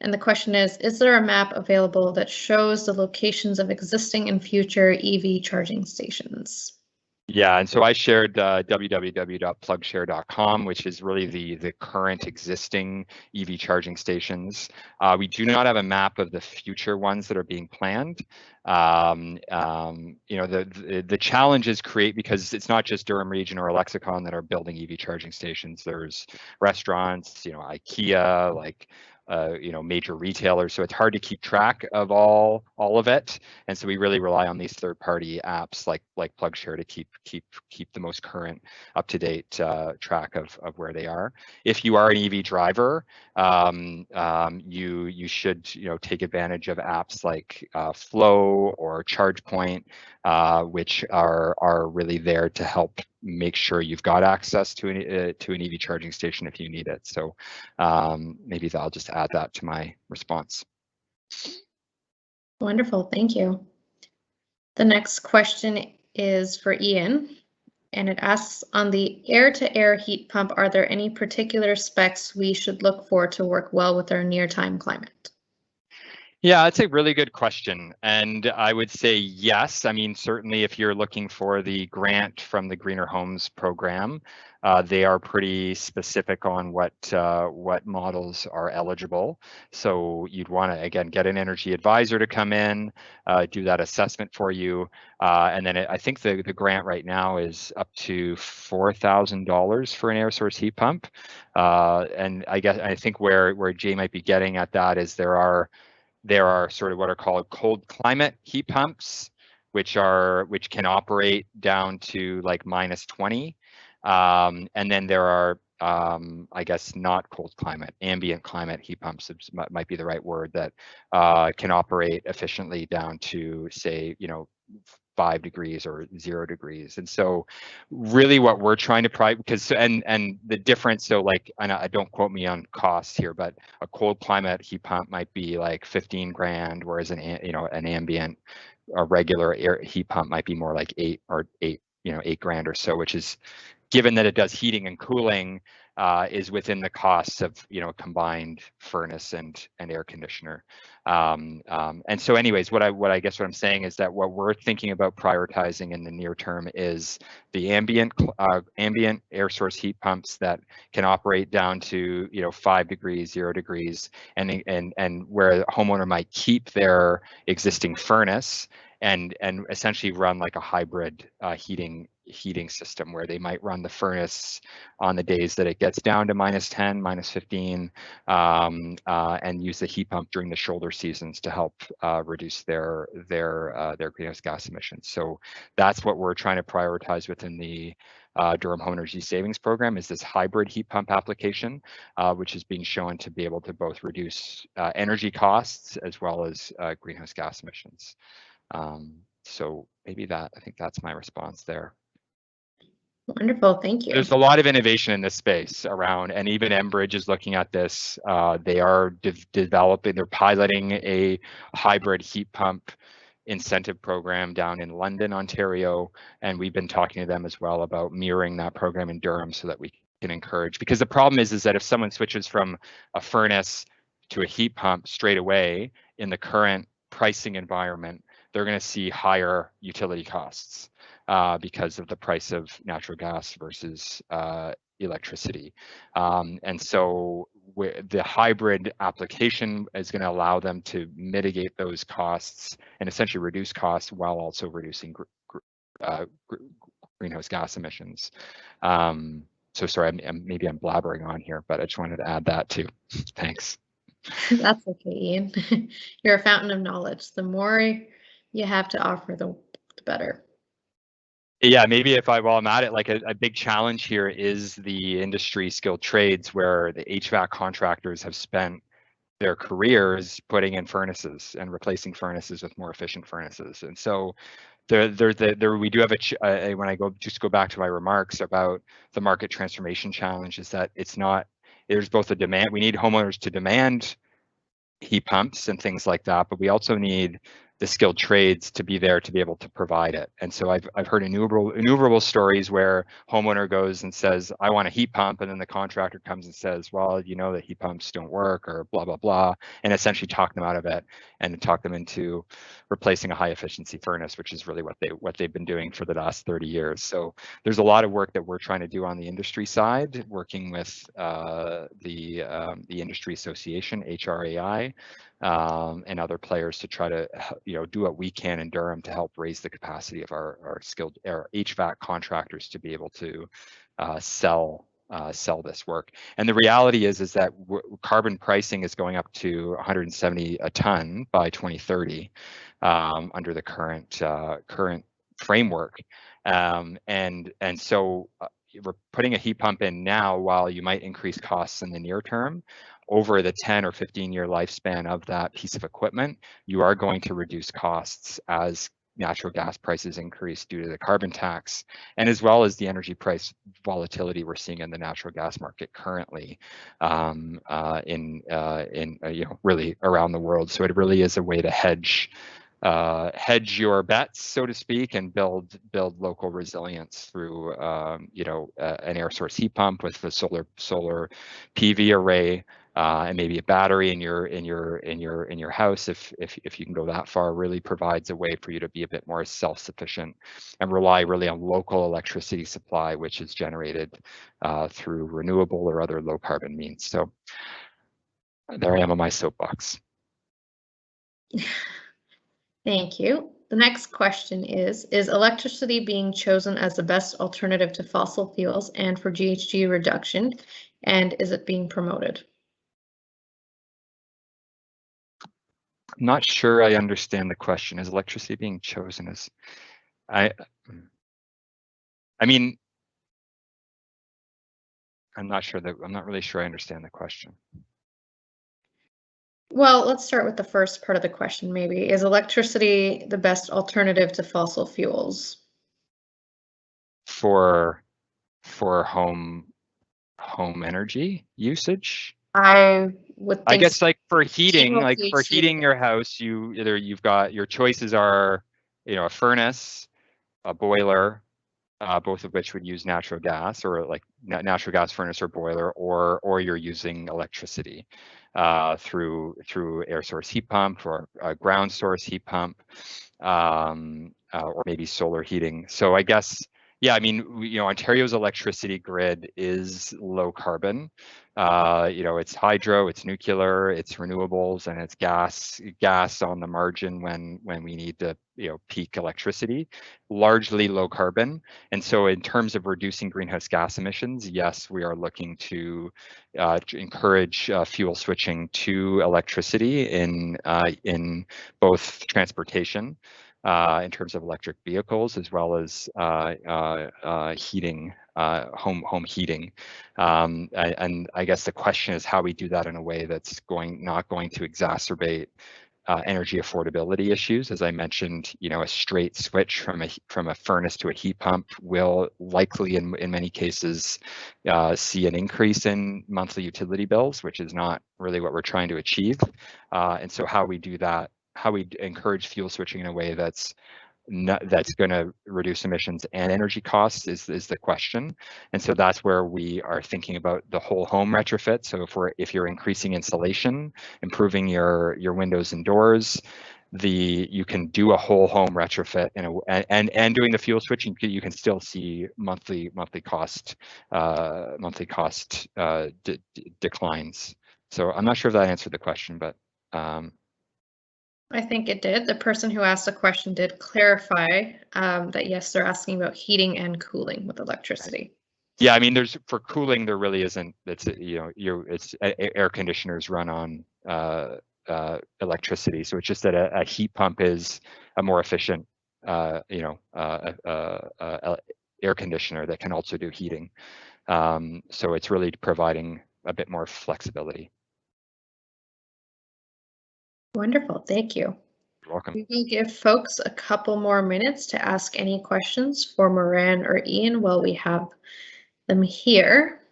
Speaker 1: And the question is there a map available that shows the locations of existing and future EV charging stations?
Speaker 4: Yeah, and so I shared www.plugshare.com, which is really the current existing EV charging stations. We do not have a map of the future ones that are being planned. The challenges because it's not just Durham Region or Lexicon that are building EV charging stations. There's restaurants, IKEA, like major retailers. So it's hard to keep track of all of it. And so we really rely on these third-party apps like PlugShare to keep the most current, up-to-date track of where they are. If you are an EV driver, you should take advantage of apps like Flow or ChargePoint, which are really there to help make sure you've got access to an EV charging station if you need it. So maybe I'll just add that to my response.
Speaker 1: Wonderful, thank you. The next question is for Ian, and it asks, on the air-to-air heat pump, are there any particular specs we should look for to work well with our near-time climate?
Speaker 4: Yeah, it's a really good question. And I would say yes. I mean, certainly if you're looking for the grant from the Greener Homes program, they are pretty specific on what models are eligible. So you'd want to, again, get an energy advisor to come in, do that assessment for you. And then I think the grant right now is up to $4,000 for an air source heat pump. And I think where Jay might be getting at that is there are sort of what are called cold climate heat pumps, which can operate down to like -20. And then there are, I guess, not cold climate, ambient climate heat pumps might be the right word, that can operate efficiently down to, say, 5 degrees or 0 degrees. And so really what we're trying to because and the difference, so like, and I don't quote me on costs here, but a cold climate heat pump might be like 15 grand, whereas an ambient, a regular air heat pump might be more like 8 grand or so, which is, given that it does heating and cooling, is within the costs of combined furnace and air conditioner. And so anyways, what I'm saying is that what we're thinking about prioritizing in the near term is the ambient air source heat pumps that can operate down to 5 degrees, 0 degrees, and where a homeowner might keep their existing furnace and essentially run like a hybrid heating system, where they might run the furnace on the days that it gets down to -10, -15, and use the heat pump during the shoulder seasons to help reduce their greenhouse gas emissions. So that's what we're trying to prioritize within the Durham Home Energy Savings Program, is this hybrid heat pump application, which is being shown to be able to both reduce energy costs as well as greenhouse gas emissions. So maybe I think that's my response there.
Speaker 1: Wonderful, thank you.
Speaker 4: There's a lot of innovation in this space around, and even Enbridge is looking at this. They are developing, they're piloting a hybrid heat pump incentive program down in London, Ontario, and we've been talking to them as well about mirroring that program in Durham so that we can encourage, because the problem is that if someone switches from a furnace to a heat pump straight away in the current pricing environment, they're going to see higher utility costs because of the price of natural gas versus electricity. And so the hybrid application is going to allow them to mitigate those costs and essentially reduce costs while also reducing greenhouse gas emissions. So sorry, maybe I'm blabbering on here, but I just wanted to add that too. Thanks.
Speaker 1: That's okay, Ian. You're a fountain of knowledge. The more you have to offer, the better.
Speaker 4: Yeah, maybe while I'm at it, like a big challenge here is the industry skilled trades, where the HVAC contractors have spent their careers putting in furnaces and replacing furnaces with more efficient furnaces. And so we do have when I go back to my remarks about the market transformation challenge, is that there's both a demand, we need homeowners to demand heat pumps and things like that, but we also need the skilled trades to be there to be able to provide it. And so I've heard innumerable stories where homeowner goes and says, I want a heat pump, and then the contractor comes and says, well, the heat pumps don't work, or blah, blah, blah, and essentially talk them out of it and talk them into replacing a high efficiency furnace, which is really what they've been doing for the last 30 years. So there's a lot of work that we're trying to do on the industry side, working with the industry association, HRAI, and other players to try to do what we can in Durham to help raise the capacity of our HVAC contractors to be able to sell this work. And the reality is that carbon pricing is going up to 170 a ton by 2030 under the current framework, and so we're putting a heat pump in now, while you might increase costs in the near term. Over the 10 or 15-year lifespan of that piece of equipment, you are going to reduce costs as natural gas prices increase due to the carbon tax, and as well as the energy price volatility we're seeing in the natural gas market currently, really around the world. So it really is a way to hedge your bets, so to speak, and build local resilience through an air source heat pump with the solar PV array. and maybe a battery in your house, if you can go that far, really provides a way for you to be a bit more self-sufficient and rely really on local electricity supply, which is generated through renewable or other low carbon means. So there I am on my soapbox.
Speaker 1: Thank you. The next question is electricity being chosen as the best alternative to fossil fuels and for GHG reduction, and is it being promoted?
Speaker 4: I'm not sure I understand the question. Is electricity being chosen as, I mean, I'm not really sure I understand the question.
Speaker 1: Well, let's start with the first part of the question, maybe. Is electricity the best alternative to fossil fuels?
Speaker 4: For home energy usage?
Speaker 1: I would think
Speaker 4: I guess like for heating,
Speaker 1: Single
Speaker 4: like for
Speaker 1: PhD.
Speaker 4: heating your house, you've got your choices are, a furnace, a boiler, both of which would use natural gas, or like natural gas furnace or boiler, or you're using electricity through air source heat pump or a ground source heat pump, or maybe solar heating. So I guess, yeah, I mean, Ontario's electricity grid is low carbon. It's hydro, it's nuclear, it's renewables, and it's gas on the margin when we need to, peak electricity, largely low carbon. And so in terms of reducing greenhouse gas emissions, yes, we are looking to encourage fuel switching to electricity in both transportation, in terms of electric vehicles, as well as heating, home heating. And I guess the question is how we do that in a way that's not going to exacerbate energy affordability issues. As I mentioned, a straight switch from a furnace to a heat pump will likely, in many cases, see an increase in monthly utility bills, which is not really what we're trying to achieve. And so how we do that, how we encourage fuel switching in a way that's going to reduce emissions and energy costs is the question. And so that's where we are thinking about the whole home retrofit. So if you're increasing insulation, improving your windows and doors, you can do a whole home retrofit and doing the fuel switching, you can still see monthly cost declines. So I'm not sure if that answered the question, but
Speaker 1: I think it did. The person who asked the question did clarify that yes, they're asking about heating and cooling with electricity.
Speaker 4: Yeah, I mean, for cooling, there really isn't. It's air conditioners run on electricity, so it's just that a heat pump is a more efficient, air conditioner that can also do heating. So it's really providing a bit more flexibility.
Speaker 1: Wonderful, thank you.
Speaker 4: You're welcome.
Speaker 1: We will give folks a couple more minutes to ask any questions for Moran or Ian while we have them here.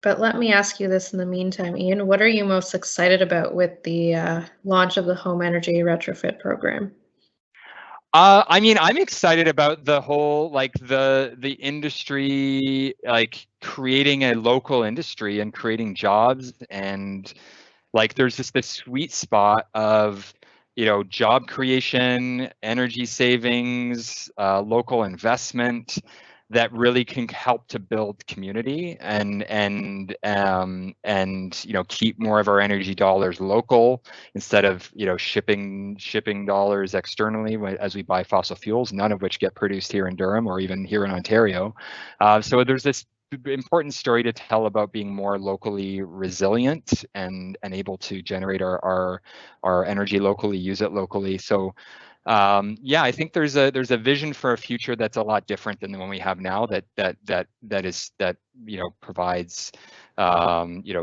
Speaker 1: But let me ask you this in the meantime, Ian, what are you most excited about with the launch of the Home Energy Retrofit Program?
Speaker 4: I mean, I'm excited about the whole, like the industry, like creating a local industry and creating jobs, and like there's just this sweet spot of, job creation, energy savings, local investment that really can help to build community and keep more of our energy dollars local instead of shipping dollars externally as we buy fossil fuels, none of which get produced here in Durham or even here in Ontario. So there's this important story to tell about being more locally resilient and able to generate our energy locally, use it locally. So yeah, I think there's a vision for a future that's a lot different than the one we have now, that provides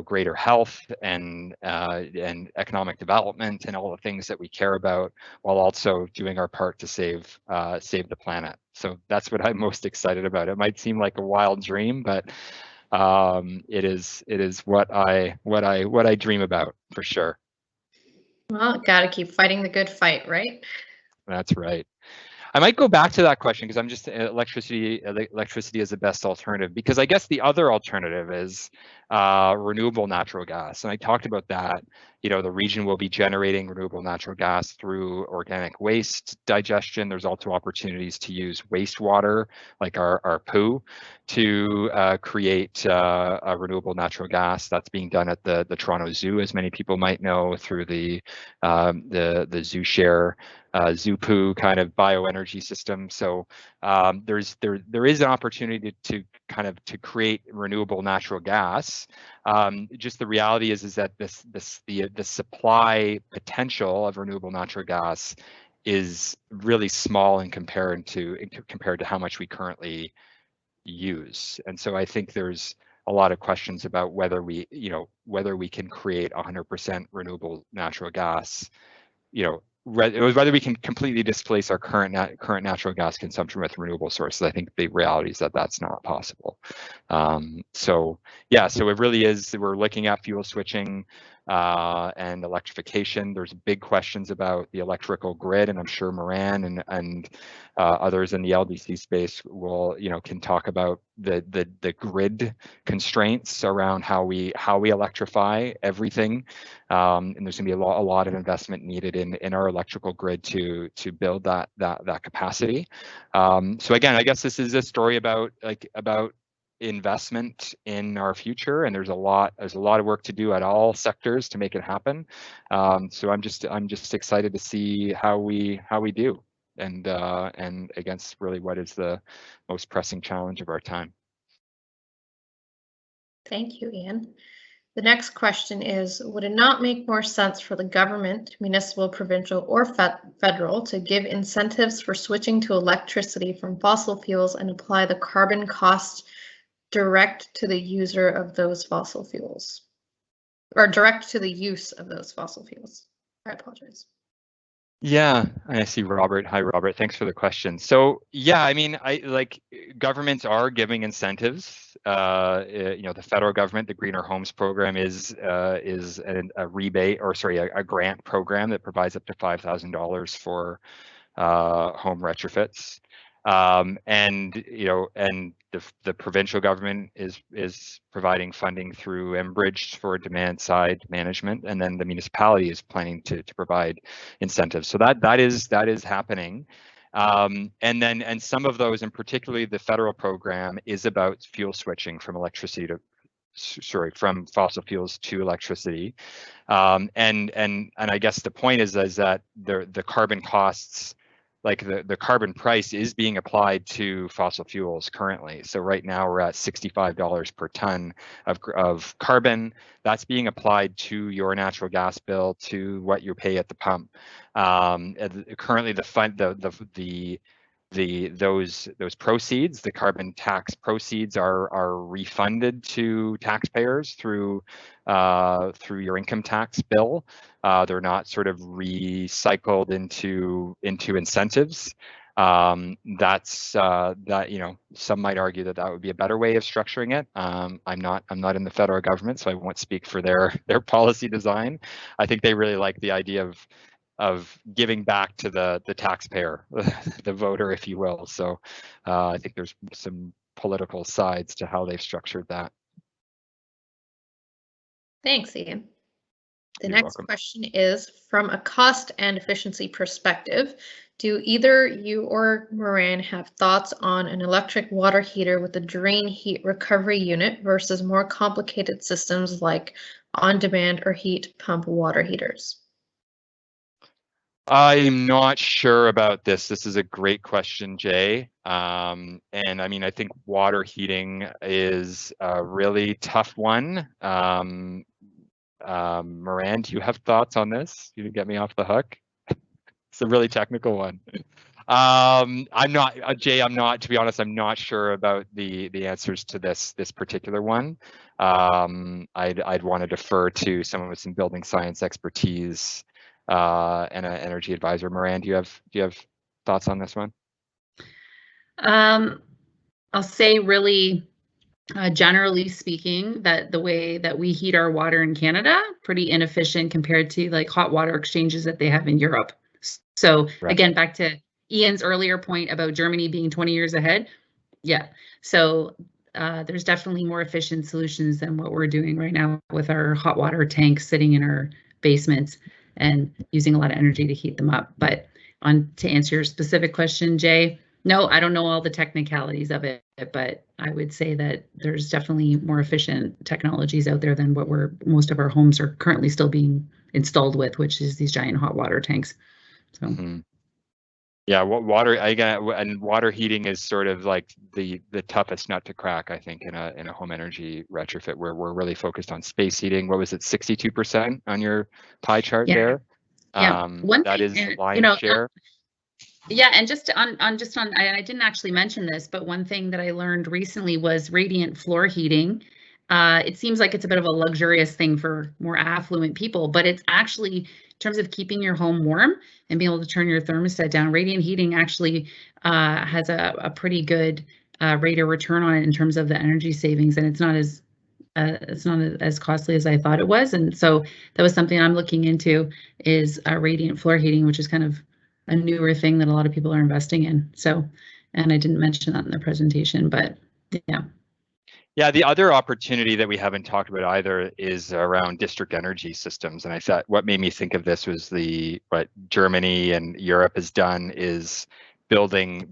Speaker 4: greater health and economic development and all the things that we care about, while also doing our part to save the planet. So that's what I'm most excited about. It might seem like a wild dream, but it is what I dream about, for sure.
Speaker 1: Well, gotta keep fighting the good fight, right?
Speaker 4: That's right. I might go back to that question because I'm just electricity is the best alternative, because I guess the other alternative is renewable natural gas. And I talked about that. You know, the region will be generating renewable natural gas through organic waste digestion. There's also opportunities to use wastewater, like our poo, to create a renewable natural gas. That's being done at the Toronto Zoo, as many people might know, through the Zoo Share zoo poo kind of bioenergy system. So there is an opportunity to kind of to create renewable natural gas. Just the reality is that the supply potential of renewable natural gas is really small in compared to how much we currently use. And so I think there's a lot of questions about whether we can create 100% renewable natural gas, whether we can completely displace our current natural gas consumption with renewable sources. I think the reality is that that's not possible. So it really is, we're looking at fuel switching and electrification. There's big questions about the electrical grid, and I'm sure Moran and others in the LDC space will, can talk about the grid constraints around how we electrify everything. And there's going to be a lot of investment needed in our electrical grid to build that capacity. So again, I guess this is a story about investment in our future, and there's a lot of work to do at all sectors to make it happen. So I'm just excited to see how we do, and against really what is the most pressing challenge of our time.
Speaker 1: Thank you, Ian. The next question is, would it not make more sense for the government, municipal, provincial, or federal, to give incentives for switching to electricity from fossil fuels and apply the carbon cost direct to the user of those fossil fuels, or direct to the use of those fossil fuels? I apologize.
Speaker 4: Yeah, I see Robert. Hi, Robert. Thanks for the question. So yeah, I mean, governments are giving incentives. The federal government, the Greener Homes program is a rebate, or sorry, a grant program that provides up to $5,000 for home retrofits. And the provincial government is providing funding through Enbridge for demand side management, and then the municipality is planning to provide incentives. So that is happening. And some of those, and particularly the federal program, is about fuel switching from from fossil fuels to electricity. And I guess the point is that the carbon costs, like the carbon price, is being applied to fossil fuels currently. So right now we're at $65 per ton of carbon. That's being applied to your natural gas bill, to what you pay at the pump. Currently, those proceeds, the carbon tax proceeds, are refunded to taxpayers through your income tax bill. They're not sort of recycled into incentives. Some might argue that would be a better way of structuring it. I'm not in the federal government, so I won't speak for their policy design. I think they really like the idea of giving back to the taxpayer, the voter, if you will. So I think there's some political sides to how they've structured that.
Speaker 1: Thanks, Ian. The
Speaker 4: You're
Speaker 1: next
Speaker 4: welcome.
Speaker 1: question is, from a cost and efficiency perspective, do either you or Moran have thoughts on an electric water heater with a drain heat recovery unit versus more complicated systems like on-demand or heat pump water heaters?
Speaker 4: I'm not sure about this. This is a great question, Jay. And I mean, I think water heating is a really tough one. Moran, do you have thoughts on this? You didn't get me off the hook. It's a really technical one. I'm not, Jay, to be honest, I'm not sure about the answers to this particular one. I'd want to defer to someone with some building science expertise and an energy advisor. Moran, do you have thoughts on this one?
Speaker 2: I'll say really, generally speaking, that the way that we heat our water in Canada, pretty inefficient compared to like hot water exchanges that they have in Europe. So
Speaker 4: Right.
Speaker 2: Again, back to Ian's earlier point about Germany being 20 years ahead. Yeah, so there's definitely more efficient solutions than what we're doing right now with our hot water tanks sitting in our basements and using a lot of energy to heat them up. But to answer your specific question, Jay, no, I don't know all the technicalities of it, but I would say that there's definitely more efficient technologies out there than what most of our homes are currently still being installed with, which is these giant hot water tanks. So.
Speaker 4: Yeah, water again, and water heating is sort of like the toughest nut to crack, I think, in a home energy retrofit, where we're really focused on space heating. What was it, 62% on your pie chart there?
Speaker 2: Yeah, one
Speaker 4: that
Speaker 2: thing,
Speaker 4: is the lion's share.
Speaker 2: Yeah, and just on I didn't actually mention this, but one thing that I learned recently was radiant floor heating. It seems like it's a bit of a luxurious thing for more affluent people, but it's actually, in terms of keeping your home warm and being able to turn your thermostat down, radiant heating actually has a pretty good rate of return on it in terms of the energy savings, and it's not as costly as I thought it was. And so that was something I'm looking into, is radiant floor heating, which is kind of a newer thing that a lot of people are investing in. So, and I didn't mention that in the presentation, but yeah.
Speaker 4: Yeah, the other opportunity that we haven't talked about either is around district energy systems. And I thought what made me think of this was what Germany and Europe has done is building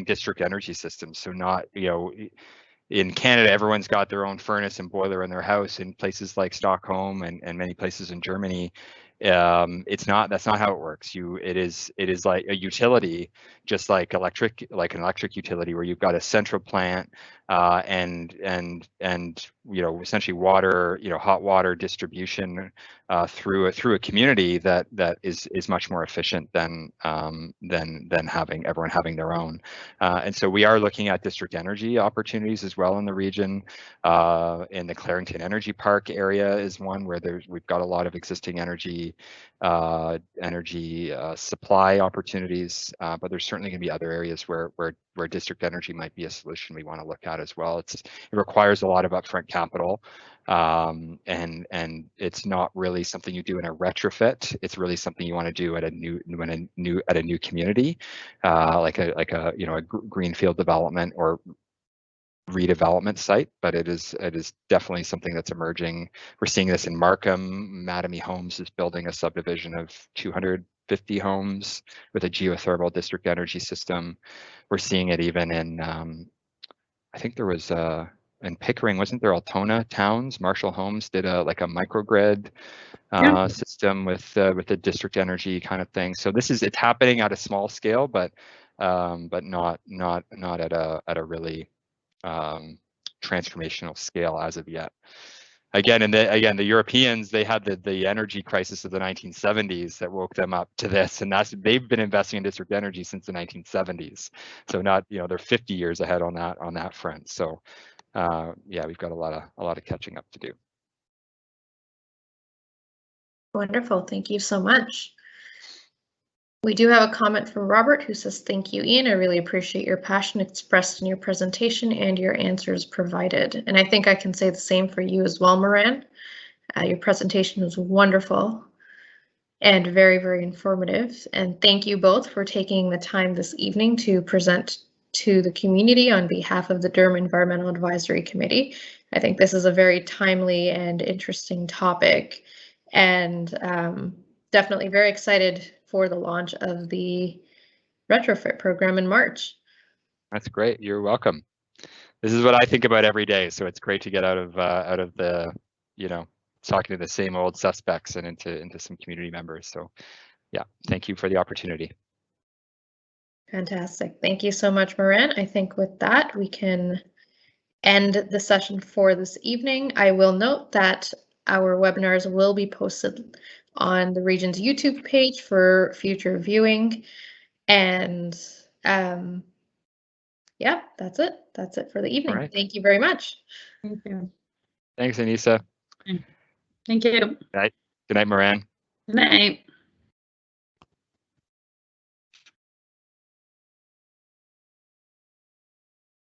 Speaker 4: district energy systems. So not, in Canada, everyone's got their own furnace and boiler in their house. In places like Stockholm and many places in Germany, that's not how it works. It is like a utility, just like an electric utility, where you've got a central plant and essentially water, hot water distribution through a community that is much more efficient than having everyone having their own. And so we are looking at district energy opportunities as well in the region. In the Clarington Energy Park area is one where we've got a lot of existing energy supply opportunities, but there's certainly going to be other areas where district energy might be a solution we want to look at as well. It requires a lot of upfront capital, and it's not really something you do in a retrofit. It's really something you want to do at a new community, like a greenfield development or redevelopment site. But it is definitely something that's emerging. We're seeing this in Markham. Mattamy Homes is building a subdivision of 250 homes with a geothermal district energy system. We're seeing it even in I think there was in Pickering, wasn't there Altona Towns? Marshall Homes did a microgrid system with the district energy kind of thing. So it's happening at a small scale, but not at a really transformational scale as of yet. Again, the Europeans, they had the energy crisis of the 1970s that woke them up to this, and they've been investing in district energy since the 1970s. So not, they're 50 years ahead on that front. So yeah, we've got a lot of catching up to do.
Speaker 1: Wonderful, thank you so much. We do have a comment from Robert who says, "Thank you, Ian. I really appreciate your passion expressed in your presentation and your answers provided." And I think I can say the same for you as well, Moran. Your presentation was wonderful and very, very informative. And thank you both for taking the time this evening to present to the community on behalf of the Durham Environmental Advisory Committee. I think this is a very timely and interesting topic, and definitely very excited for the launch of the retrofit program in March.
Speaker 4: That's great. You're welcome. This is what I think about every day. So it's great to get out of the, talking to the same old suspects and into some community members. So yeah, thank you for the opportunity.
Speaker 1: Fantastic. Thank you so much, Moran. I think with that, we can end the session for this evening. I will note that our webinars will be posted on the region's YouTube page for future viewing. And yeah, that's it. That's it for the evening. Right. Thank you very much.
Speaker 2: Thank you.
Speaker 4: Thanks, Anissa.
Speaker 2: Thank you.
Speaker 4: Good night. Good night, Moran.
Speaker 2: Good night.